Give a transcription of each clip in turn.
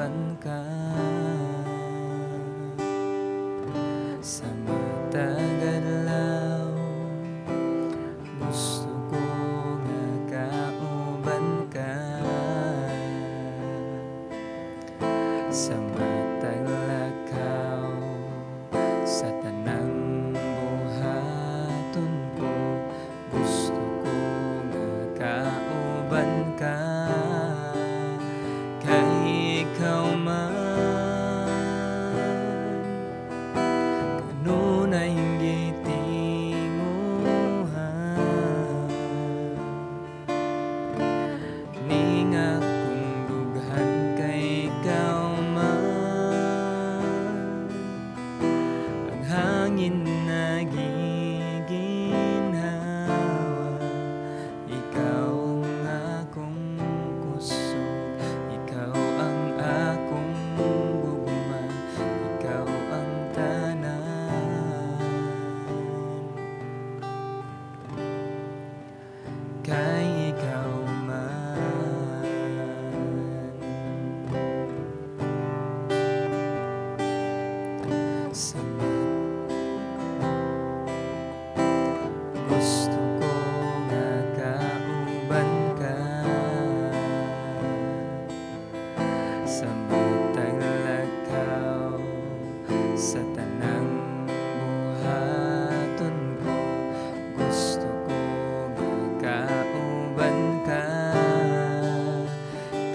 kauban ka. Sa matag adlaw gusto ko nga kauban ka. Sa matag lakaw sa tanang buhaton ko gusto ko nga kauban ka. Kay ikaw man kanunay gitinguhan, ning akong dughan kay ikaw man. Ang hangin nagiginhawa, ikaw ang akong kusog, ikaw ang akong gugma, ikaw ang tanan. Kay ikaw man sa gusto ko nga kauban ka. Sa matag lakaw sa tanang buhaton ko gusto ko nga kauban ka.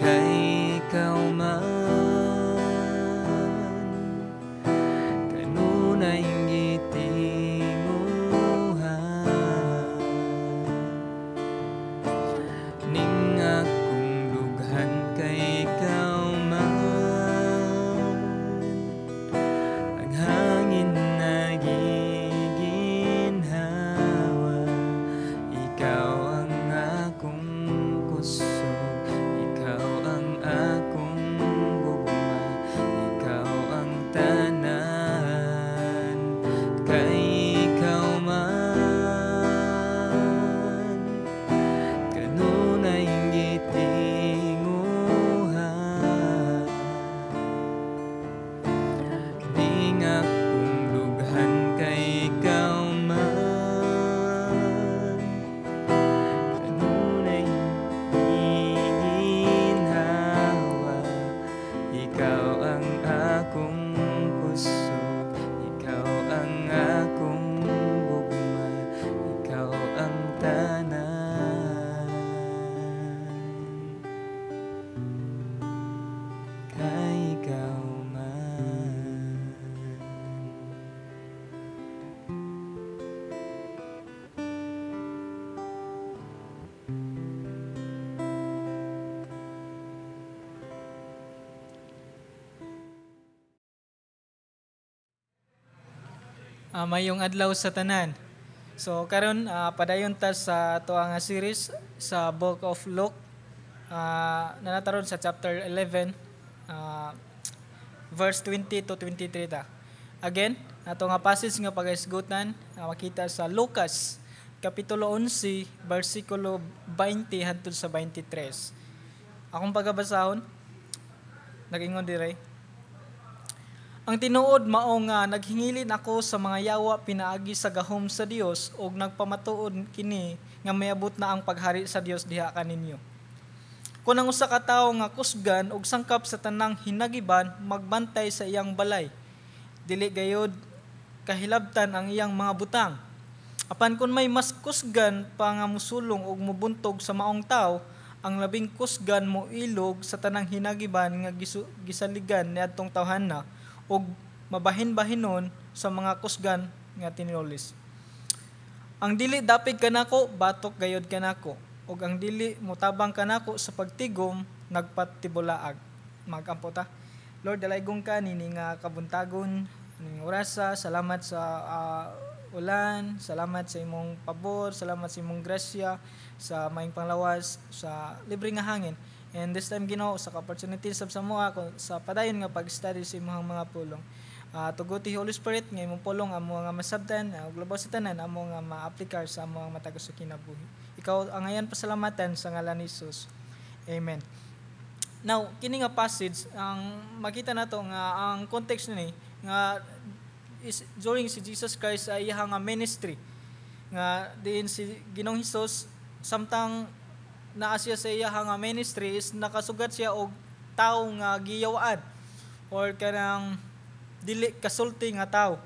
Kay ikaw man kanunay gitinguhan, ning akong dughan kay ikaw man. Ang hangin nagiginhawa, ikaw ang akong kusog, ikaw ang akong gugma, ikaw ang tanan. Kay ikaw man kanunay gitinguhan, ning akong dughan kay ikaw man. Kanunay giginhawa, ikaw ang akong kusog, ikaw ang akong gugma, ikaw ang tanan. Kay ikaw man. Mayong adlaw sa tanan. So karon padayon ta sa tuwa nga series sa Book of Luke. Nanataron sa chapter 11 verse 20 to 23 ta. Again, ato nga passage nga pagahisgutan makita sa Lucas kapitulo 11 bersikulo 20 hangtod sa 23. Akong pagabasahon nagingon dire. Ang tinuod mao nga naghingilin ako sa mga yawa pinaagi sa gahom sa Dios ug nagpamatuod kini nga mayabot na ang paghari sa Dios diha kaninyo. Kung ang usa ka tawo nga kusgan og sangkap sa tanang hinagiban magbantay sa iyang balay, dili gayud kahilabtan ang iyang mga butang. Apan kun may mas kusgan pa nga musulong ug mubuntog sa maong tawo, ang labing kusgan mo ilog sa tanang hinagiban nga gisaligan niadtong tawhanna ug mabahin-bahinon sa mga kusgan nga tininulis. Ang dili dapig kanako batok gayod kanako ug ang dili mutabang kanako sa pagtigom nagpatibulaag. Magampo ta. Lord, dalaygong ka nini nga kabuntagon ning orasa. Salamat sa ulan, salamat sa imong pabor, salamat sa imong grasya, sa maing panglawas, sa libre nga hangin. And this time, Ginoo, sa opportunity sa mga sa padayon nga pag-study sa imong mga pulong. Tuguti Holy Spirit nga imong pulong amo nga masabtan ug labaw sa tanan amo nga ma-aplikar sa amo nga matagos sa kinabuhi. Ikaw ang ayan pasalamatan sa ngalan ni Jesus. Amen. Now, kini nga passage, ang makita nato nga ang context ni nga is during si Jesus Christ ay iyang nga ministry. Nga diin si Ginoong Hesus samtang naa siya sa iyang nga ministry is nakasugat siya og tawo nga giyawaan or kanang dili kasulti nga tawo.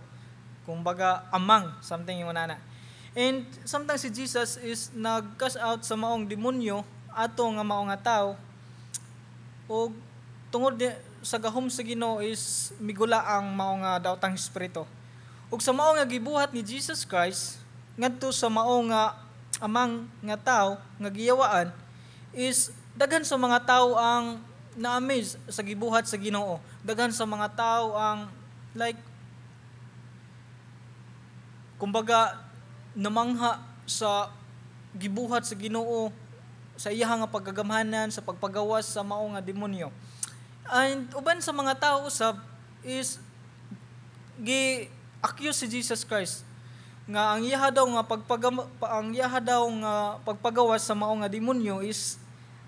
Kumbaga amang something yung nana. And sometimes si Jesus is nag-cast out sa maong demonyo ato nga mao nga tawo. O tungod sa gahom sa Ginoo is migula ang mao nga daotang espiritu. Ug sa mao nga gibuhat ni Jesus Christ ngadto sa mao nga amang nga tawo nga giyawaan is daghan sa mga tawo ang na-amaze sa gibuhat sa Ginoo. Daghan sa mga tawo ang like kumbaga namangha sa gibuhat sa Ginoo sa iyang nga paggagamhanan sa pagpagawas sa mao nga demonyo. And uban sa mga tao usab is gi-accuse si Jesus Christ nga ang iyaha daw nga pagpagawas sa mao nga demonyo is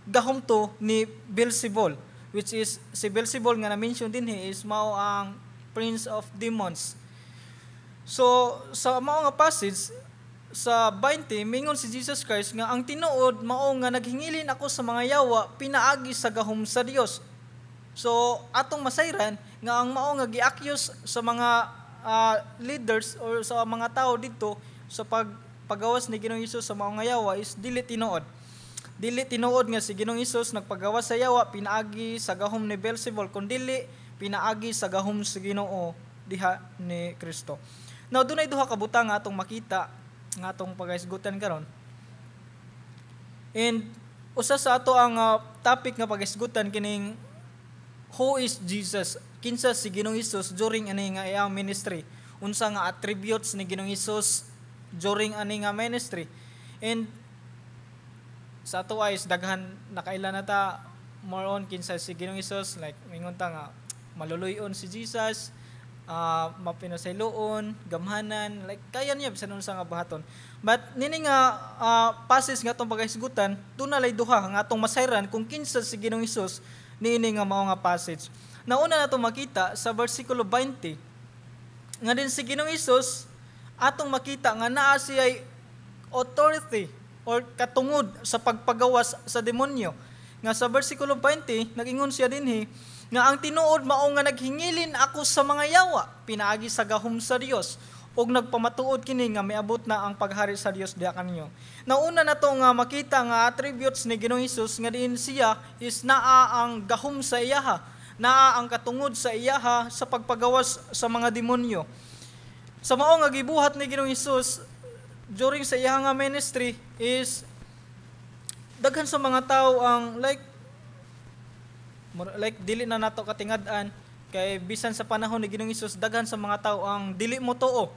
gahom to ni Beelzebul, which is si Beelzebul nga na-mention dinhi is mao ang prince of demons. So sa mao nga passage sa 20, mingon si Jesus Christ nga ang tinuod mao nga naghingilin ako sa mga yawa pinaagi sa gahom sa Dios. So atong masayran nga ang mao nga gi-accuse sa mga leaders or sa mga tao dito sa pagpagawas ni Ginoong Hesus sa mao nga yawa is dili tinuod. Dili tinuod nga si Ginoong Hesus nagpagawas sa yawa pinaagi sa gahom ni Beelzebul kundi pinaagi sa gahom sa Ginoo diha ni Kristo. Now dunay duha ka butang nga atong makita nga atong pagahisgutan karon. And usa sa ato ang topic nga pagahisgutan kining who is Jesus? Kinsa si Ginoong Hesus during ani nga iyang ministry? Unsa nga attributes ni Ginoong Hesus during ani nga ministry? And sa ato ay daghan nakaila na ta more on kinsa si Ginoong Hesus, like mingon ta nga maluluyon si Jesus, mapinasayloon, gamhanan, like kaya niya bisan unsa nga buhaton. But nini nga passage nga atong pagahisgutan, dunay duha nga atong masayran kung kinsa si Ginoong Hesus niini nga mao nga passage. Nauna nato makita sa bersikulo 20 nga din si Ginoong Hesus atong makita nga naa siya authority or katungod sa pagpagawas sa demonyo. Nga sa bersikulo 20 nag-ingon siya dinhi nga ang tinuod mao nga naghingilin ako sa mga yawa pinaagi sa gahom sa Dios ug nagpamatuod kini nga miabot na ang paghari sa Dios diha kanyo. Nauna na to nga makita nga attributes ni Ginoong Hesus nga diin siya is naa ang gahom sa iyaha, naa ang katungod sa iyaha sa pagpagawas sa mga demonyo. Sa mao nga gibuhat ni Ginoong Hesus during sa iyaha nga ministry is daghan sa mga tao ang like dili na nato katingad-an kay bisan sa panahon ni Ginoong Hesus daghan sa mga tao ang dili mo tuo.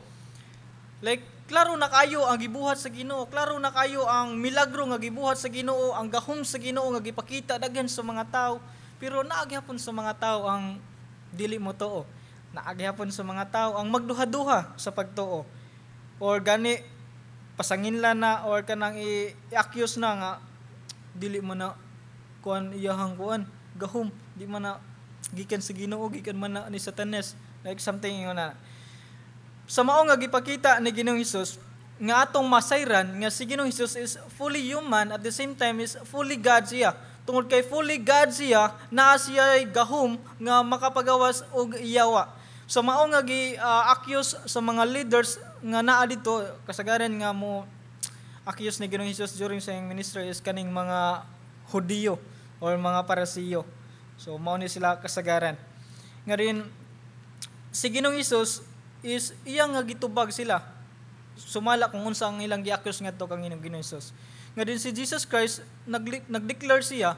Like klaro na kayo ang gibuhat sa Ginoo, klaro na kayo ang milagro nga gibuhat sa Ginoo, ang gahom sa Ginoo nga gipakita daghan sa mga tao, pero naagihapon sa mga tao ang dili mo tuo. Naagihapon sa mga tao ang magduha-duha sa pagtuo. Or gani pasanginlan na or kanang i-accuse na nga dili man na kuan iyahang kuan gahom, di man na gikan sa Ginoo, gikan man na ni Satanas, like something yun na. Sa mao nga gipakita ni Ginoong Hesus nga atong masayran nga si Ginoong Hesus is fully human at the same time is fully God siya. Tungod kay fully God siya, naa siya gahom nga makapagawas og iyawa. So mao nga gi-accuse sa mga leaders nga naa dito kasagaran nga mo accuse ni Ginoong Hesus during sa iyang ministry is kaning mga Hudiyo or mga Parasiyo. So mao ni sila kasagaran. Nga rin si Ginoong Hesus is iyang nga gitubag sila. Sumala kung unsa ang ilang gi-accuse ngadto kang Ginoong Hesus. Nga din si Jesus Christ nag-declare siya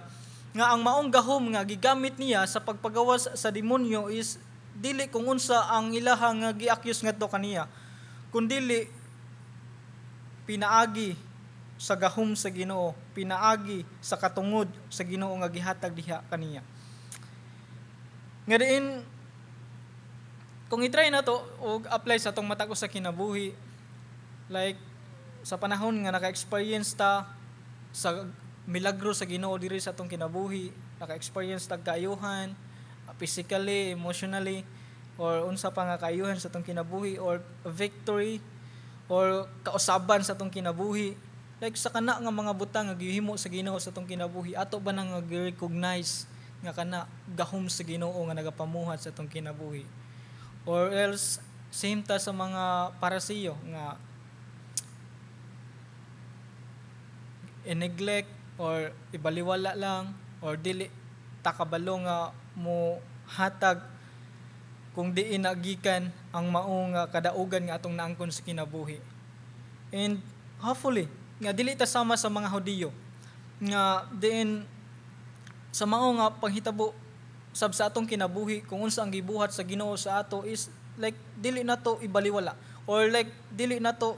nga ang maong gahom nga gigamit niya sa pagpagawas sa demonyo is dili kung unsa ang ilahang nga gi-accuse ngadto kaniya, kundili pinaagi sa gahom sa Ginoo, pinaagi sa katungod sa Ginoo nga gihatag diha kaniya. Nga diin kung i-try na to o apply sa atong matag sa kinabuhi, like sa panahon nga naka-experience ta sa milagro sa Ginoo diri sa atong kinabuhi, naka-experience tag kaayuhan, physically, emotionally, or unsa pa nga kaayuhan sa atong kinabuhi, or victory, or kausaban sa atong kinabuhi. Like sa kana nga mga butang nga gihimo sa Ginoo sa atong kinabuhi, ato ba nang recognize nga kana gahom sa Ginoo nga nagapamuhat sa atong kinabuhi? Or else same ta sa mga parasiyo nga i-neglect or ibaliwala lang or dili takabalo nga mo hatag kung diin nagikan ang maong kadaugan nga atong naangkon sa kinabuhi. And hopefully nga dili ta sama sa mga Hudiyo nga diin sa mao nga panghitabo sab sa atong kinabuhi kung unsa ang gibuhat sa Ginoo sa ato is like dili nato ibaliwala or like dili nato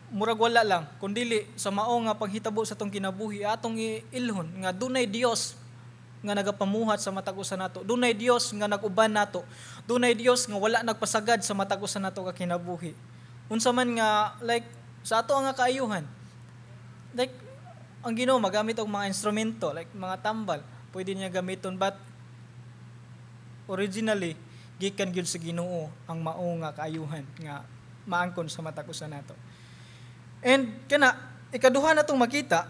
murag wala lang kun dili sa mao nga panghitabo sa atong kinabuhi atong iilhon nga dunay Dios nga nagapamuhat sa matag usa nato, dunay Dios nga naguban nato, dunay Dios nga wala nagpasagad sa matag usa nato ka kinabuhi. Unsa man nga like sa ato nga kaayuhan, like ang Ginoo magamit og mga instrumento like mga tambal, pwede niya gamiton, but originally gikan gyud sa Ginoo ang mao nga kaayuhan nga maangkon sa matag usa nato. And kana ikaduha natong makita,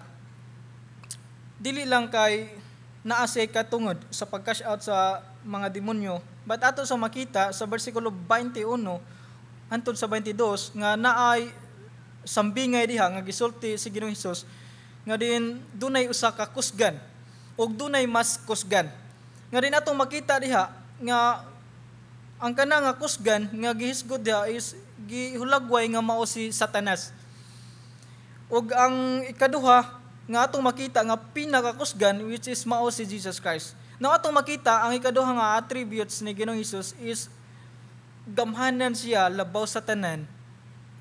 dili lang kay naa siya katungod sa pag-cash out sa mga demonyo, but ato sa makita sa bersikulo 21 hangtod sa 22 nga naay sambingay diha nga gisulti si Ginoong Hesus nga din dunay usa ka kusgan ug dunay mas kusgan. Nga din atong makita diha nga ang kana nga kusgan nga gihisgod diha is gihulagway nga mao si Satanas. Ug ang ikaduha nga atong makita nga pinakakusgan which is mao si Jesus Christ. Now atong makita ang ikaduha nga attributes ni Ginoong Hesus is gamhanan siya labaw sa tanan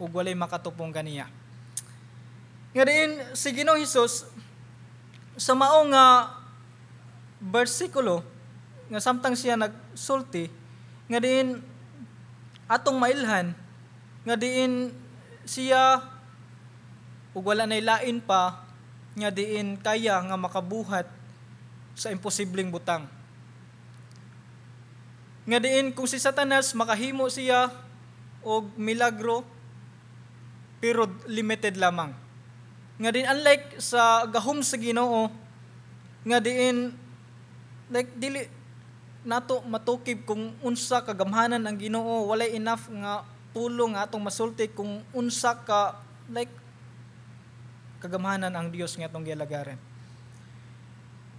ug walay makatupong kaniya. Nga diin si Ginoong Hesus sa mao nga bersikulo nga samtang siya nagsulti nga diin atong mailhan nga diin siya ug wala nay lain pa nga diin kaya nga makabuhat sa imposibleng butang. Nga diin kung si Satanas makahimo siya og milagro pero limited lamang. Nga diin unlike sa gahom sa Ginoo nga diin like dili nato matukib kung unsa kagamhanan ang Ginoo, walay enough nga pulong nga atong masulti kung unsa ka like kagamhanan ang Dios nga atong gialagaran.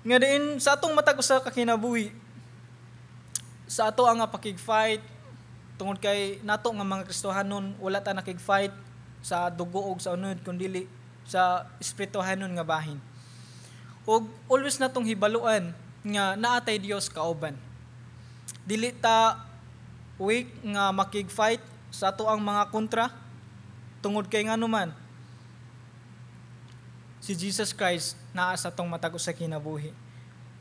Nga diin sa atong matag usa ka kinabuhi, sa ato ang pakig-fight tungod kay nato nga mga Kristohanon wala ta nakig-fight sa dugo og sa unod kundi sa espirituhanon nga bahin. Og always natong hibaluan nga naatay Dios kauban. Dili ta weak nga makig-fight sa ato ang mga kontra tungod kay nganuman si Jesus Christ naa sa atong matag usa kinabuhi.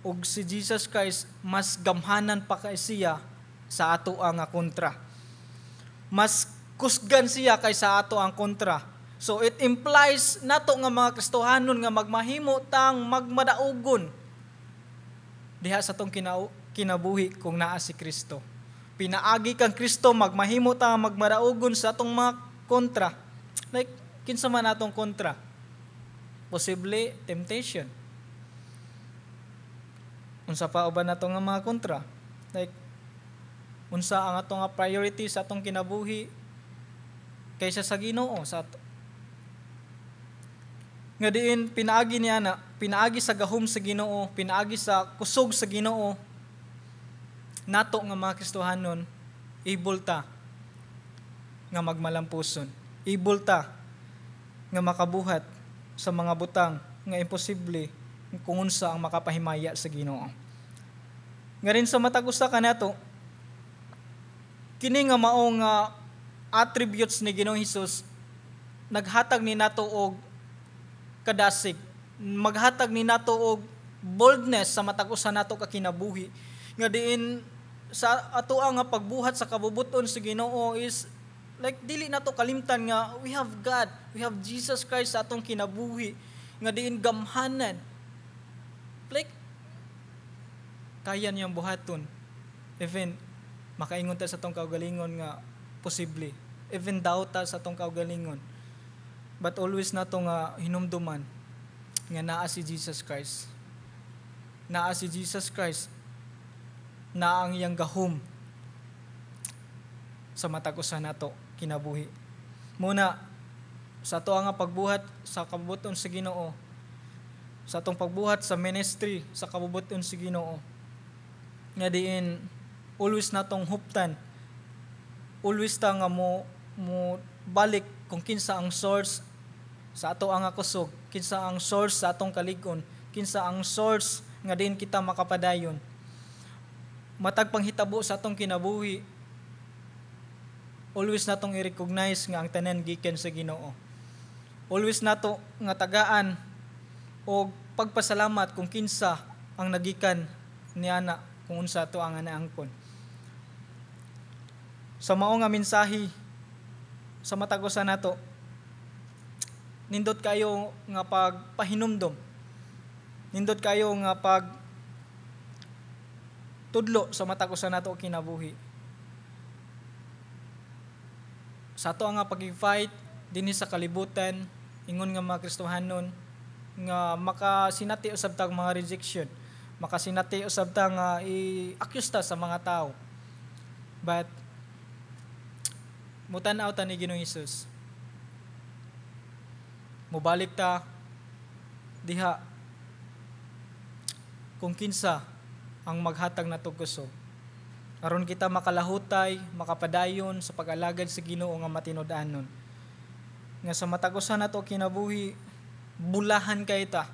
Ug si Jesus Christ mas gamhanan pa kay siya sa ato ang kontra. Mas kusgan siya kaysa ato ang kontra. So it implies nato nga mga Kristohanon nga magmahimo tang magmadaugon diha sa atong kinabuhi kung naa si Kristo. Pinaagi kang Kristo magmahimo tang magmadaugon sa atong mga kontra. Like kinsa man atong kontra? Posible temptation. Unsa pa uban nato nga mga kontra? Like unsa ang ato nga priority sa atong kinabuhi kaysa sa Ginoo sa ato. Nga diin pinaagi niya na, pinaagi sa gahom sa Ginoo, pinaagi sa kusog sa Ginoo, nato nga mga Kristohanon, able ta nga magmalampuson, able ta nga makabuhat sa mga butang nga imposible kung unsa ang makapahimaya sa Ginoo. Nga rin sa matag usa kanato, kini nga maong attributes ni Ginoong Hesus naghatag ni nato og kadasig, maghatag ni nato og boldness sa matag usa nato ka kinabuhi. Nga diin sa ato nga pagbuhat sa kabubuton sa Ginoo is like dili nato kalimtan nga we have God, we have Jesus Christ sa atong kinabuhi nga diin gamhanan flick, kaya niyang buhaton. Even makaingon ta sa tong kaugalingon nga posible. Even doubt ta sa tong kaugalingon. But always na to nga hinumduman nga naa si Jesus Christ. Naa si Jesus Christ na ang iyang gahom sa matag usa nato kinabuhi. Muna sa ato nga pagbuhat sa kabubuton sa Ginoo, sa atong pagbuhat sa ministry sa kabubuton sa Ginoo, nga diin always natong huptan, always ta nga mo balik kung kinsa ang source sa ato ang kusog, kinsa ang source sa atong kalig-on, kinsa ang source nga din kita makapadayon. Matag panghitabo sa atong kinabuhi, always natong i-recognize nga ang tanan gikan sa Ginoo. Always nato nga tagaan o pagpasalamat kung kinsa ang nagikan niana kung unsa to ang anaangkon. Sa mao nga mensahe sa matag usa nato, nindot kayo nga pagpahinumdom, nindot kayo nga tudlo sa matag usa nato kinabuhi. Sa ato nga pag-fight dinhi sa kalibutan, ingon nga mga Kristohanon nga makasinati usab tag mga rejection, makasinati usab ta nga i-accuse ta sa mga tao. But mutan-aw ta ni Ginoong Hesus. Mubalik ta diha kung kinsa ang maghatag nato kusog. Aron kita makalahutay, makapadayon sa pag-alagad sa Ginoo nga matinud-anon. Nga sa matag-usa nato kinabuhi, bulahan kay ta.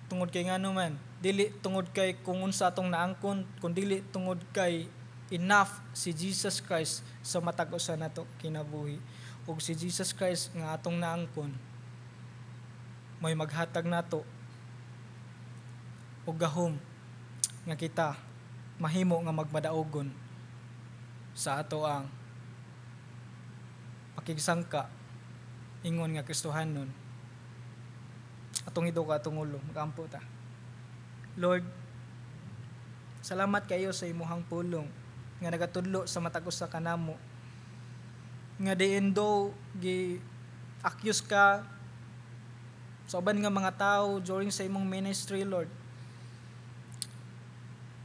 Tungod kay ngano man, dili tungod kay kung unsa atong naangkon, kun dili tungod kay enough si Jesus Christ sa matag-usa nato kinabuhi. Ug si Jesus Christ nga atong naangkon, may maghatag nato og gahom nga kita mahimo nga magmadaogon sa ato ang pakigsangka ingon nga Kristohanon. Atong iduka atong ulo, magampo ta. Lord, salamat kayo sa imuhang pulong nga nagatudlo sa matag usa kanamo. Nga diin do gi accuse ka sa uban nga mga tao during sa imong ministry, Lord.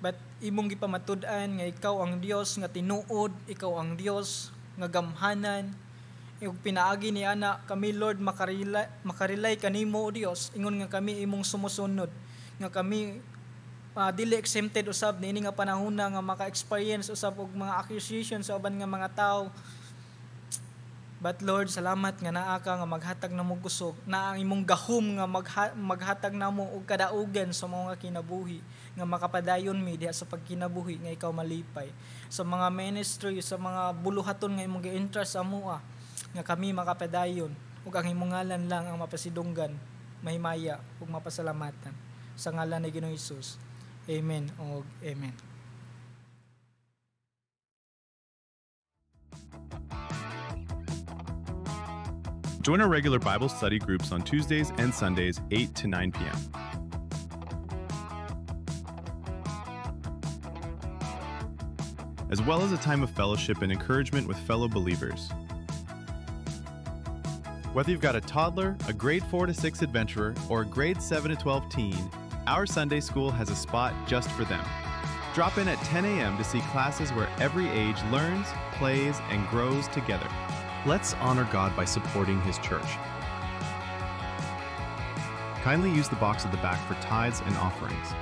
But imong gipamatud-an nga ikaw ang Dios nga tinuod, ikaw ang Dios nga gamhanan. Ug pinaagi ni ana kami, Lord, makarelay kanimo, O Dios, ingon nga kami imong sumusunod, nga kami dili exempted usab niini nga panahona nga maka-experience usab og mga accusations sa uban nga mga tao. But Lord, salamat nga naa ka nga maghatag namo kusog, naa ang imong gahom nga maghatag namo og kadaugan sa mga kinabuhi, nga makapadayon mi diha sa pagkinabuhi nga ikaw malipay. Sa mga ministry, sa mga buluhaton nga imong gi-interest sa amoa, nga kami makapadayon ug ang imong ngalan lang ang mapasidunggan, mahimaya ug mapasalamatan. Sa ngalan ni Ginoong Hesus. Amen ug amen. Join our regular Bible study groups on Tuesdays and Sundays, 8 to 9 p.m. As well as a time of fellowship and encouragement with fellow believers. Whether you've got a toddler, a grade 4 to 6 adventurer, or a grade 7 to 12 teen, our Sunday school has a spot just for them. Drop in at 10 a.m. to see classes where every age learns, plays, and grows together. Let's honor God by supporting His church. Kindly use the box at the back for tithes and offerings.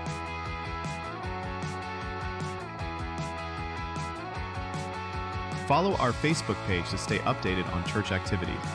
Follow our Facebook page to stay updated on church activities.